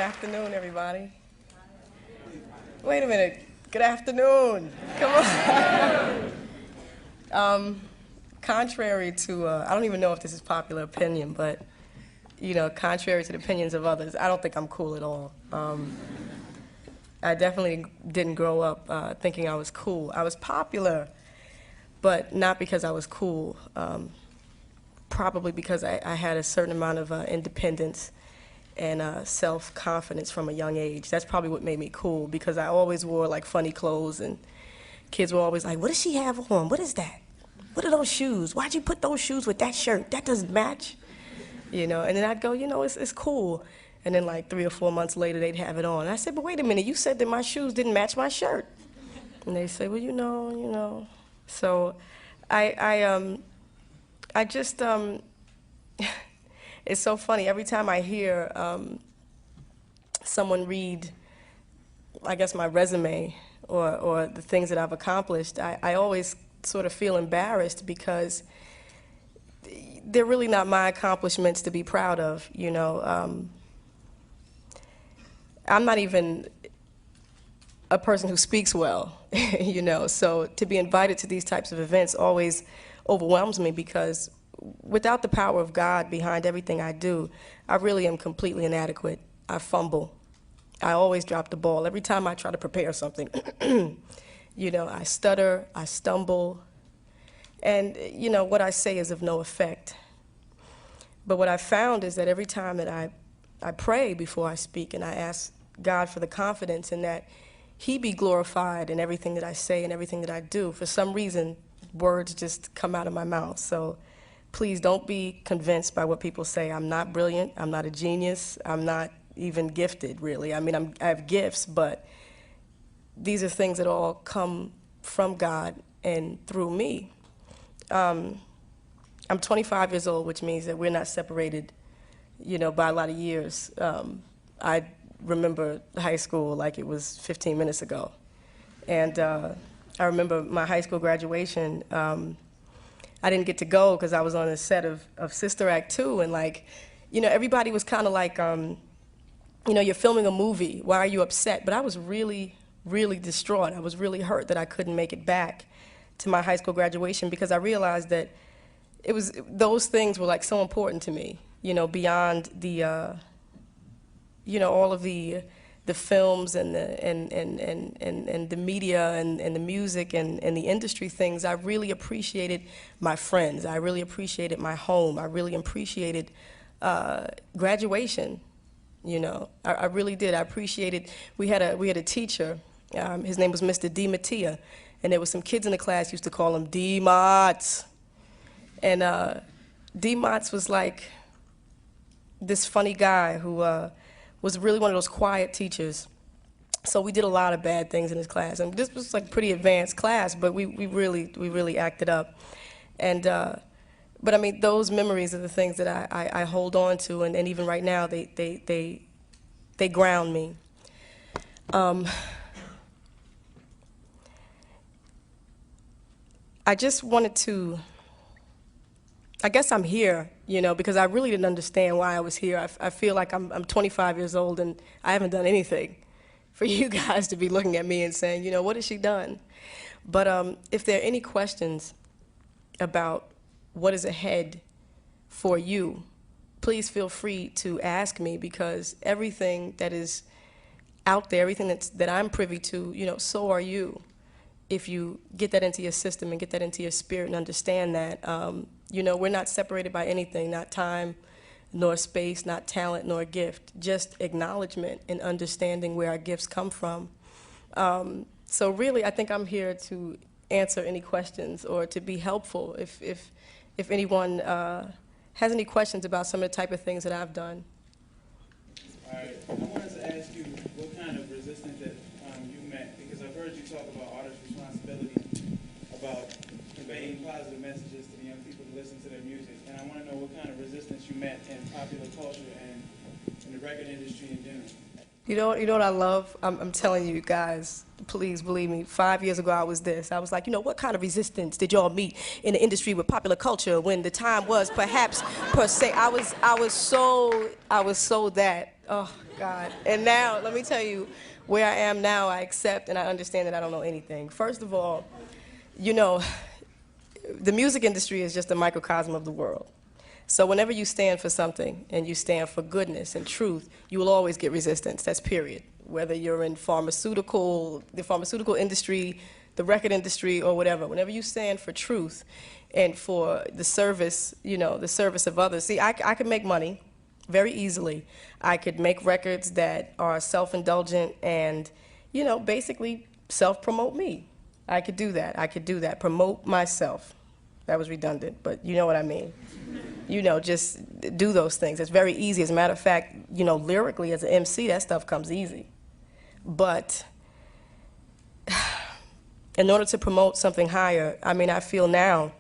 afternoon, everybody. Wait a minute. Good afternoon. Come on. Contrary to, I don't even know if this is popular opinion, but, you know, contrary to the opinions of others, I don't think I'm cool at all. I definitely didn't grow up thinking I was cool. I was popular, but not because I was cool. Probably because I had a certain amount of independence and self-confidence from a young age. That's probably what made me cool, because I always wore like funny clothes, and kids were always like, what does she have on? What is that? What are those shoes? Why'd you put those shoes with that shirt? That doesn't match. You know, and then I'd go, you know, it's cool. And then like 3 or 4 months later, they'd have it on. And I said, but wait a minute, you said that my shoes didn't match my shirt. And they say, well, you know. So I just, it's so funny. Every time I hear someone read, I guess, my resume or the things that I've accomplished, I always sort of feel embarrassed, because they're really not my accomplishments to be proud of, you know. I'm not even a person who speaks well, you know, so to be invited to these types of events always overwhelms me, because without the power of God behind everything I do, I really am completely inadequate. I fumble. I always drop the ball. Every time I try to prepare something, you know, I stutter, I stumble, and, you know, what I say is of no effect. But what I found is that every time that I pray before I speak, and I ask God for the confidence in that He be glorified in everything that I say and everything that I do, for some reason, words just come out of my mouth. So please don't be convinced by what people say. I'm not brilliant. I'm not a genius. I'm not even gifted, really. I mean, I have gifts, but these are things that all come from God and through me. I'm 25 years old, which means that we're not separated, you know, by a lot of years. I remember high school like it was 15 minutes ago. And I remember my high school graduation. I didn't get to go because I was on a set of Sister Act 2, and like, you know, everybody was kind of like, you know, you're filming a movie, why are you upset? But I was really, really distraught. I was really hurt that I couldn't make it back to my high school graduation, because I realized that those things were like so important to me, you know, beyond the, you know, all of the films and the media and the music and the industry things. I really appreciated my friends. I really appreciated my home. I really appreciated graduation. You know, I really did. I appreciated. We had a teacher. His name was Mr. D. Mattia, and there was some kids in the class used to call him D. Motts. And D. Motts was like this funny guy who was really one of those quiet teachers. So we did a lot of bad things in his class, and this was like pretty advanced class, but we really acted up. And but I mean, those memories are the things that I hold on to, and even right now they ground me. I just wanted to, I guess I'm here, you know, because I really didn't understand why I was here. I feel like I'm 25 years old and I haven't done anything for you guys to be looking at me and saying, you know, what has she done? But if there are any questions about what is ahead for you, please feel free to ask me, because everything that is out there, everything that I'm privy to, you know, so are you. If you get that into your system and get that into your spirit and understand that, you know, we're not separated by anything, not time, nor space, not talent, nor gift, just acknowledgement and understanding where our gifts come from. So really, I think I'm here to answer any questions or to be helpful if anyone has any questions about some of the type of things that I've done. All right, I wanted to ask you what kind of resistance that you met, because I've heard you talk about artist responsibility, about conveying positive messages to the young people to listen to their music, and I want to know what kind of resistance you met in popular culture and in the record industry in general. You know what I love? I'm telling you guys, please believe me, 5 years ago I was this. I was like, you know, what kind of resistance did y'all meet in the industry with popular culture when the time was perhaps per se? I was so that. Oh, God. And now, let me tell you, where I am now, I accept and I understand that I don't know anything. First of all, you know, the music industry is just a microcosm of the world. So whenever you stand for something and you stand for goodness and truth, you will always get resistance. That's period. Whether you're in the pharmaceutical industry, the record industry, or whatever. Whenever you stand for truth and for the service, the service of others. See, I could make money very easily. I could make records that are self-indulgent and, basically self-promote me. I could do that. I could do that. Promote myself. That was redundant, but you know what I mean. Just do those things. It's very easy. As a matter of fact, lyrically as an MC, that stuff comes easy. But in order to promote something higher, I feel now,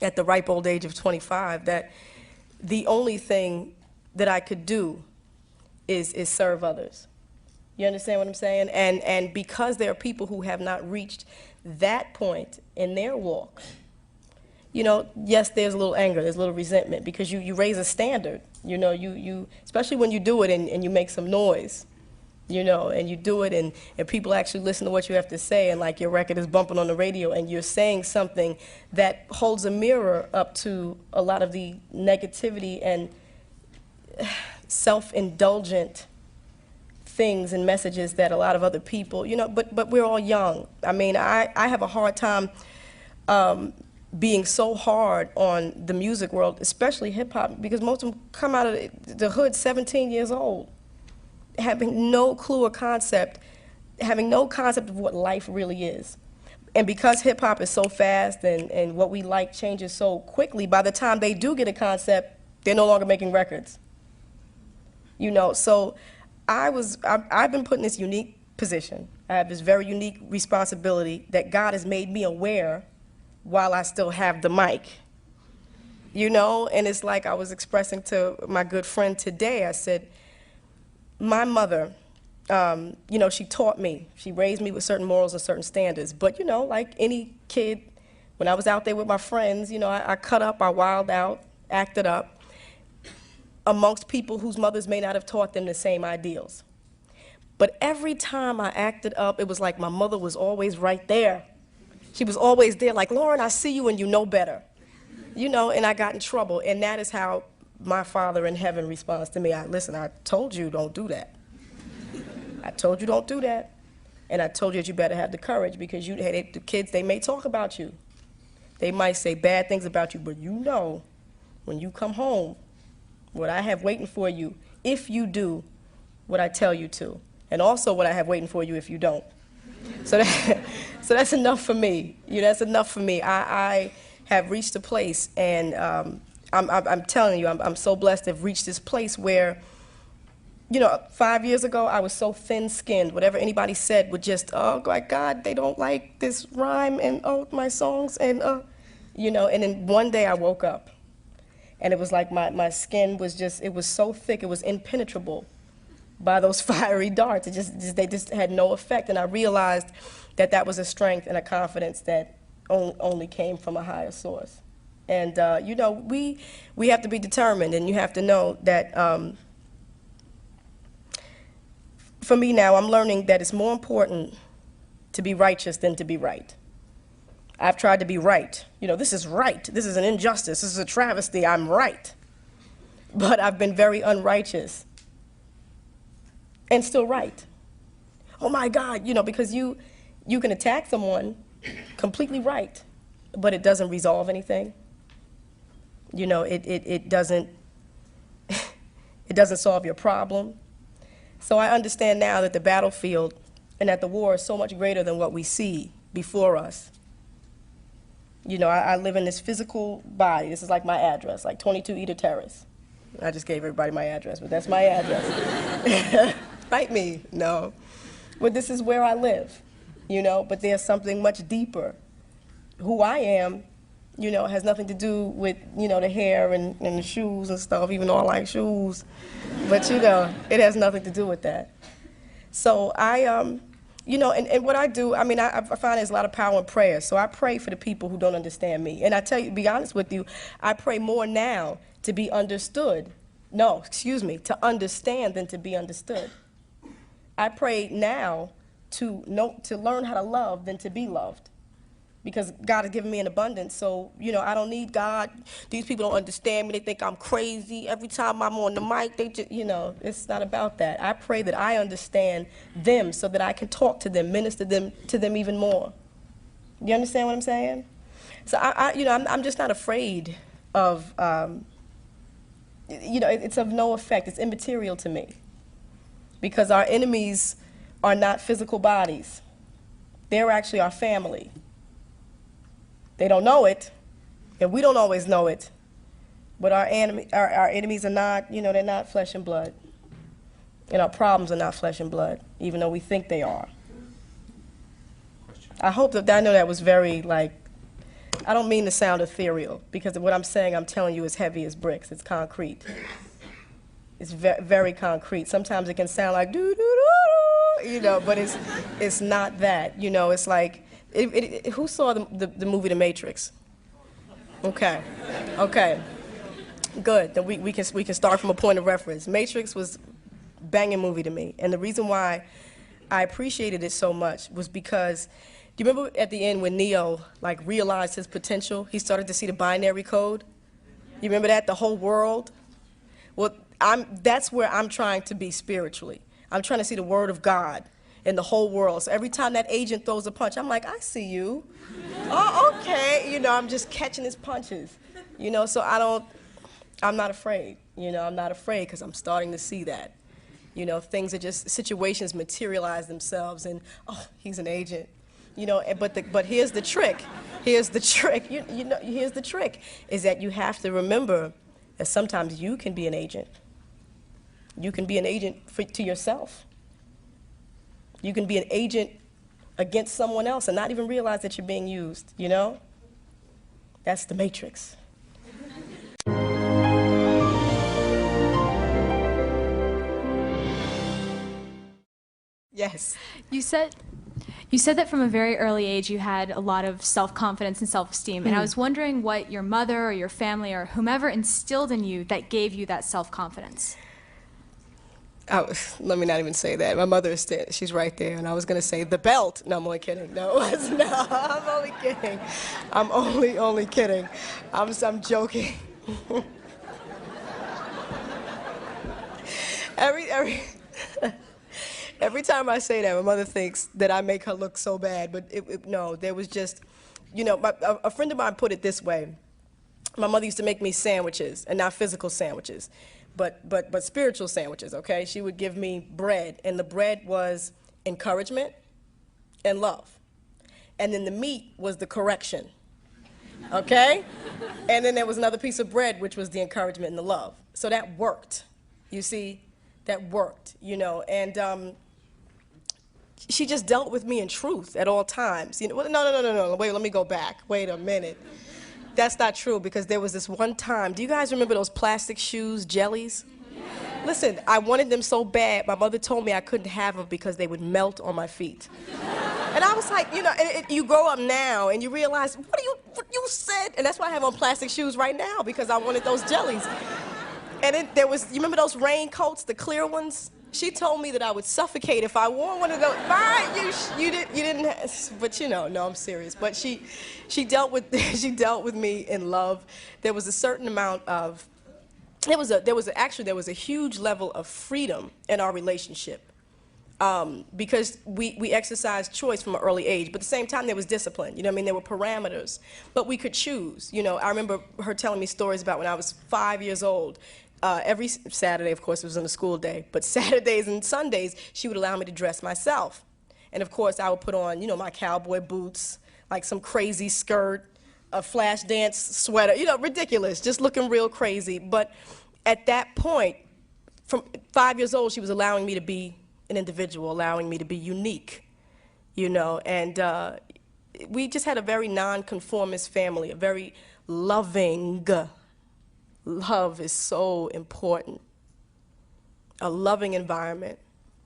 at the ripe old age of 25, that the only thing that I could do is serve others. You understand what I'm saying? And because there are people who have not reached that point in their walk, yes, there's a little anger, there's a little resentment, because you raise a standard, you especially when you do it and you make some noise, and you do it and people actually listen to what you have to say, and like your record is bumping on the radio and you're saying something that holds a mirror up to a lot of the negativity and self-indulgent things and messages that a lot of other people, but we're all young. I have a hard time being so hard on the music world, especially hip-hop, because most of them come out of the hood 17 years old, having no clue or concept, having no concept of what life really is. And because hip-hop is so fast and what we like changes so quickly, by the time they do get a concept, they're no longer making records. So I've been put in this unique position. I have this very unique responsibility that God has made me aware while I still have the mic. And it's like I was expressing to my good friend today. I said, my mother, she taught me. She raised me with certain morals and certain standards. But, like any kid, when I was out there with my friends, I cut up, I wilded out, acted up, amongst people whose mothers may not have taught them the same ideals. But every time I acted up, it was like my mother was always right there. She was always there, like, Lauryn, I see you and you know better. And I got in trouble. And that is how my Father in heaven responds to me. Listen, I told you don't do that. I told you don't do that. And I told you that you better have the courage, because the kids, they may talk about you. They might say bad things about you, but when you come home, what I have waiting for you if you do what I tell you to, and also what I have waiting for you if you don't. So that's enough for me. That's enough for me. I have reached a place, and I'm telling you, I'm so blessed to have reached this place where, 5 years ago, I was so thin-skinned. Whatever anybody said would just, oh, my God, they don't like this rhyme, and oh, my songs, and and then one day I woke up. And it was like my skin was it was so thick, it was impenetrable by those fiery darts. They just had no effect. And I realized that was a strength and a confidence that only came from a higher source. And, we have to be determined, and you have to know that, for me now, I'm learning that it's more important to be righteous than to be right. I've tried to be right. This is right. This is an injustice. This is a travesty. I'm right. But I've been very unrighteous and still right. Oh my God, because you can attack someone completely right, but it doesn't resolve anything. It doesn't it doesn't solve your problem. So I understand now that the battlefield and that the war is so much greater than what we see before us. I live in this physical body. This is like my address, like 22 Eder Terrace. I just gave everybody my address, but that's my address. Fight me, no. But this is where I live, but there's something much deeper. Who I am, has nothing to do with, the hair and the shoes and stuff, even though I like shoes. But, it has nothing to do with that. So and what I do, I find there's a lot of power in prayer. So I pray for the people who don't understand me. And I tell you, to be honest with you, I pray more now to be understood no, excuse me, to understand than to be understood. I pray now to learn how to love than to be loved. Because God has given me an abundance, so, I don't need God. These people don't understand me. They think I'm crazy. Every time I'm on the mic, they just, it's not about that. I pray that I understand them so that I can talk to them, minister to them even more. You understand what I'm saying? So I'm just not afraid of, it's of no effect. It's immaterial to me. Because our enemies are not physical bodies. They're actually our family. They don't know it, and we don't always know it, but our enemies are not, they're not flesh and blood. And our problems are not flesh and blood, even though we think they are. I hope that, I know that was very, I don't mean to sound ethereal, because what I'm saying, I'm telling you, is heavy as bricks. It's concrete. It's very concrete. Sometimes it can sound like doo-doo-doo-doo, but it's not that. It's like, who saw the movie The Matrix? Okay, good. Then we can start from a point of reference. Matrix was a banging movie to me, and the reason why I appreciated it so much was because, do you remember at the end when Neo realized his potential? He started to see the binary code. You remember that, the whole world? Well, that's where I'm trying to be spiritually. I'm trying to see the Word of God in the whole world. So every time that agent throws a punch, I'm like, I see you. Oh, okay. I'm just catching his punches. So I'm not afraid. I'm not afraid because I'm starting to see that. Things are just, situations materialize themselves and, oh, he's an agent. But here's the trick. Here's the trick. Here's the trick, is that you have to remember that sometimes you can be an agent. You can be an agent to yourself. You can be an agent against someone else and not even realize that you're being used, That's the Matrix. Yes. You said that from a very early age you had a lot of self-confidence and self-esteem, and I was wondering what your mother or your family or whomever instilled in you that gave you that self-confidence. Let me not even say that. My mother is she's right there, and I was going to say the belt. No, I'm only kidding. No, I'm only kidding. I'm only kidding. I'm joking. Every time I say that, my mother thinks that I make her look so bad, but no, there was just, a friend of mine put it this way. My mother used to make me sandwiches, and not physical sandwiches, but spiritual sandwiches, okay? She would give me bread, and the bread was encouragement and love. And then the meat was the correction, okay? And then there was another piece of bread, which was the encouragement and the love. So that worked, you see? That worked, and she just dealt with me in truth at all times. No, wait, let me go back. Wait a minute. That's not true, because there was this one time, do you guys remember those plastic shoes, jellies? Listen, I wanted them so bad, my mother told me I couldn't have them because they would melt on my feet. And I was like, you grow up now and you realize, what you said? And that's why I have on plastic shoes right now, because I wanted those jellies. And you remember those raincoats, the clear ones? She told me that I would suffocate if I wore one of those. Fine, you didn't, but no, I'm serious. But she dealt with me in love. There was a certain amount of, there was a huge level of freedom in our relationship, because we exercised choice from an early age. But at the same time, there was discipline. There were parameters, but we could choose. I remember her telling me stories about when I was 5 years old. Every Saturday, of course, it was on a school day, but Saturdays and Sundays, she would allow me to dress myself. And of course, I would put on, my cowboy boots, like some crazy skirt, a flash dance sweater, ridiculous, just looking real crazy. But at that point, from 5 years old, she was allowing me to be an individual, allowing me to be unique, and we just had a very non-conformist family, a very loving. Love is so important. A loving environment.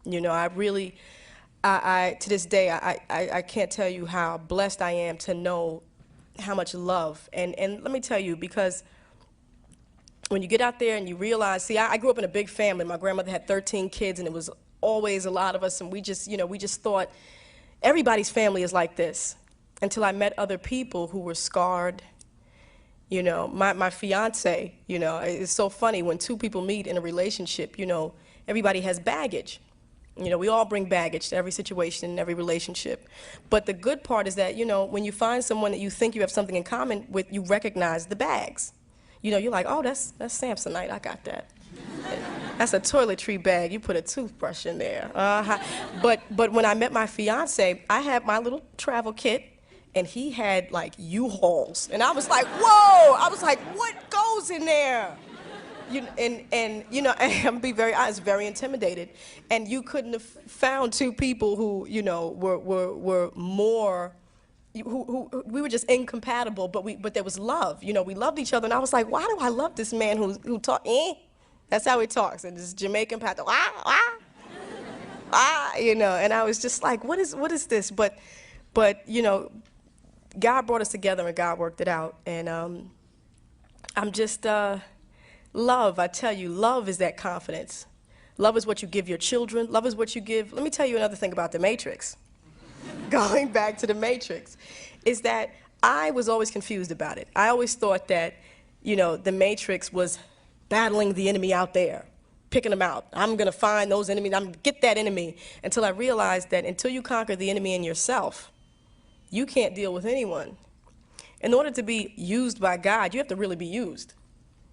To this day, I can't tell you how blessed I am to know how much love. And let me tell you, because when you get out there and you realize, see, I grew up in a big family. My grandmother had 13 kids, and it was always a lot of us, and we just, we just thought everybody's family is like this, until I met other people who were scarred. My fiance, it's so funny when two people meet in a relationship, everybody has baggage. We all bring baggage to every situation and every relationship. But the good part is that, when you find someone that you think you have something in common with, you recognize the bags. You're like, oh, that's Samsonite, I got that. That's a toiletry bag, you put a toothbrush in there. But when I met my fiance, I had my little travel kit, and he had like U-Hauls. And I was like, whoa! I was like, what goes in there? I'm be very honest, very intimidated. And you couldn't have found two people who, were more, who we were just incompatible, but there was love. We loved each other, and I was like, why do I love this man who talk, That's how he talks, and this Jamaican pattern, and I was just like, what is this? But God brought us together, and God worked it out, and I'm just, love, I tell you, love is that confidence. Love is what you give your children. Love is what you give. Let me tell you another thing about the Matrix. Going back to the Matrix, is that I was always confused about it. I always thought that, the Matrix was battling the enemy out there, picking them out. I'm going to find those enemies. I'm going to get that enemy, until I realized that until you conquer the enemy in yourself, you can't deal with anyone. In order to be used by God, you have to really be used.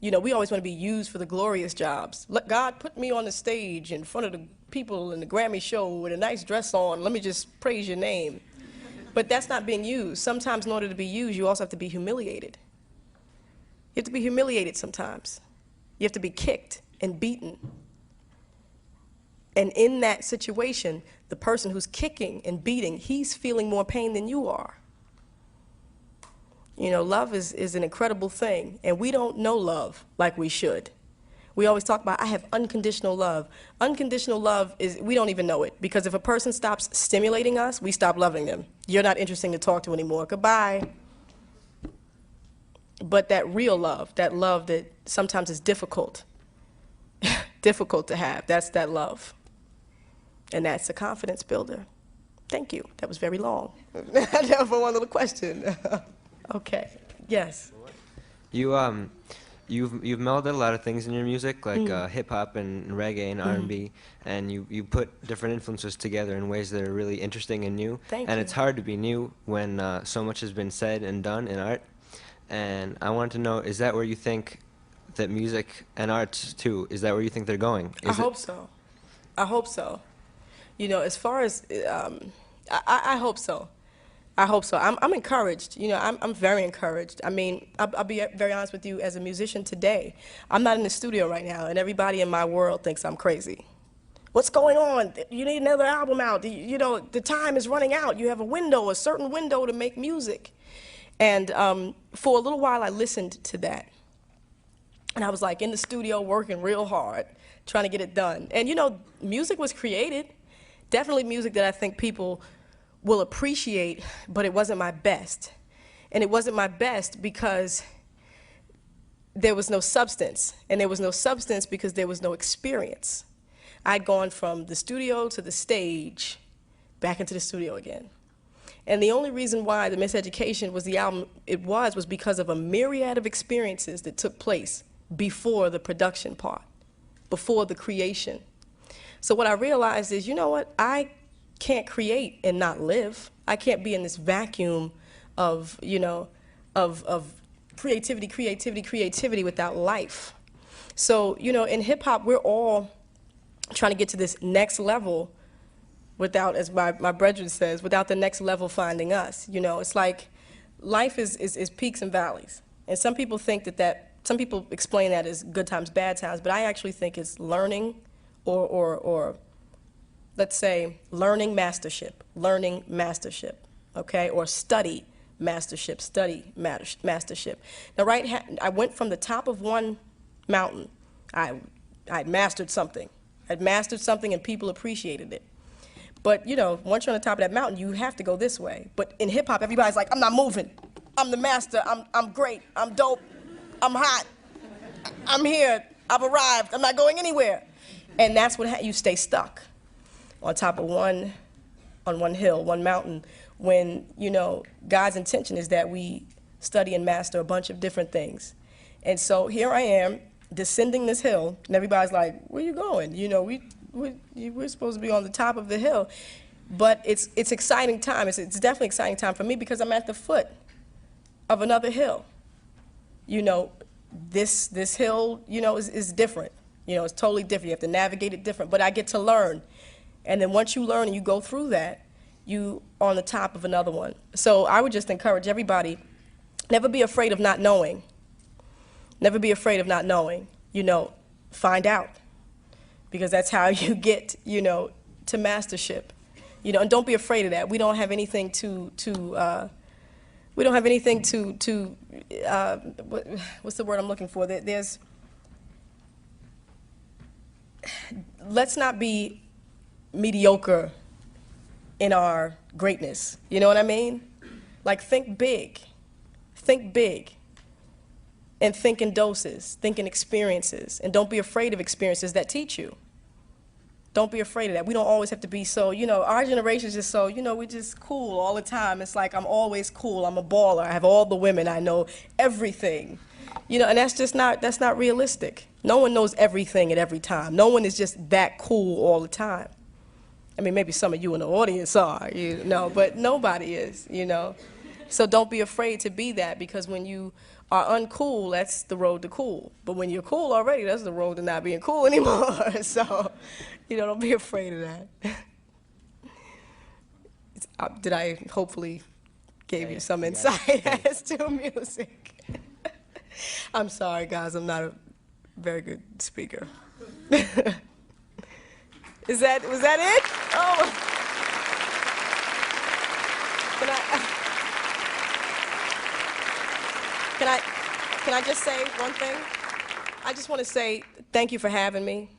We always want to be used for the glorious jobs. Let God put me on the stage in front of the people in the Grammy show with a nice dress on. Let me just praise your name. But that's not being used. Sometimes in order to be used, you also have to be humiliated. You have to be humiliated sometimes. You have to be kicked and beaten. And in that situation, the person who's kicking and beating, he's feeling more pain than you are. Love is an incredible thing, and we don't know love like we should. We always talk about, I have unconditional love. Unconditional love is, we don't even know it, because if a person stops stimulating us, we stop loving them. You're not interesting to talk to anymore. Goodbye. But that real love, that love that sometimes is difficult, difficult to have, that's that love. And that's a confidence builder. Thank you. That was very long. For one little question. Okay. Yes. You've melded a lot of things in your music, like hip hop and reggae and R&B, and you put different influences together in ways that are really interesting and new. Thank and you. It's hard to be new when so much has been said and done in art. And I wanted to know, is that where you think that music and art too, is that where you think they're going? I hope so. I hope so. As far as, I hope so. I hope so. I'm encouraged. I'm very encouraged. I mean, I'll be very honest with you, as a musician today, I'm not in the studio right now, and everybody in my world thinks I'm crazy. What's going on? You need another album out. The time is running out. You have a certain window to make music. And for a little while, I listened to that. And I was like in the studio working real hard, trying to get it done. And music was created. Definitely music that I think people will appreciate, but it wasn't my best. And it wasn't my best because there was no substance. And there was no substance because there was no experience. I'd gone from the studio to the stage, back into the studio again. And the only reason why the Miseducation was the album it was because of a myriad of experiences that took place before the production part, before the creation. So what I realized is, I can't create and not live. I can't be in this vacuum of, of creativity without life. So, in hip hop, we're all trying to get to this next level without, as my brethren says, without the next level finding us. It's like life is peaks and valleys. And some people think some people explain that as good times, bad times, but I actually think it's learning or let's say, learning mastership, okay, or study mastership. Now, I went from the top of one mountain. I'd mastered something. I'd mastered something and people appreciated it. But, once you're on the top of that mountain, you have to go this way. But in hip-hop, everybody's like, I'm not moving. I'm the master. I'm great. I'm dope. I'm hot. I'm here. I've arrived. I'm not going anywhere. And that's what you stay stuck on top of on one hill, one mountain, when, you know, God's intention is that we study and master a bunch of different things. And so here I am, descending this hill, and everybody's like, where you going? You know, we're supposed to be on the top of the hill. But it's exciting time. It's definitely exciting time for me because I'm at the foot of another hill. You know, this hill, you know, is different. You know, it's totally different. You have to navigate it different. But I get to learn. And then once you learn and you go through that, you are on the top of another one. So I would just encourage everybody, never be afraid of not knowing. Never be afraid of not knowing. You know, find out. Because that's how you get, you know, to mastership. You know, and don't be afraid of that. We don't have anything what's the word I'm looking for? Let's not be mediocre in our greatness. You know what I mean? Like, think big. Think big. And think in doses. Think in experiences. And don't be afraid of experiences that teach you. Don't be afraid of that. We don't always have to be so, you know, our generation is just so, you know, we're just cool all the time. It's like, I'm always cool. I'm a baller. I have all the women. I know everything. You know, and that's not realistic. No one knows everything at every time. No one is just that cool all the time. I mean, maybe some of you in the audience are, you know, but nobody is, you know. So don't be afraid to be that, because when you are uncool, that's the road to cool. But when you're cool already, that's the road to not being cool anymore. So, you know, don't be afraid of that. Did I hopefully gave you some insight as to music? I'm sorry, guys, I'm not a very good speaker. Was that it? Oh. Can I just say one thing? I just want to say thank you for having me.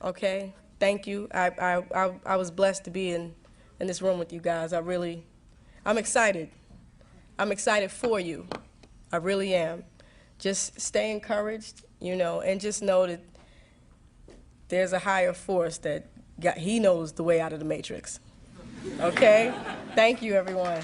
Okay, thank you. I was blessed to be in this room with you guys. I'm excited. I'm excited for you. I really am. Just stay encouraged, you know, and just know that there's a higher force that he knows the way out of the matrix. Okay? Thank you, everyone.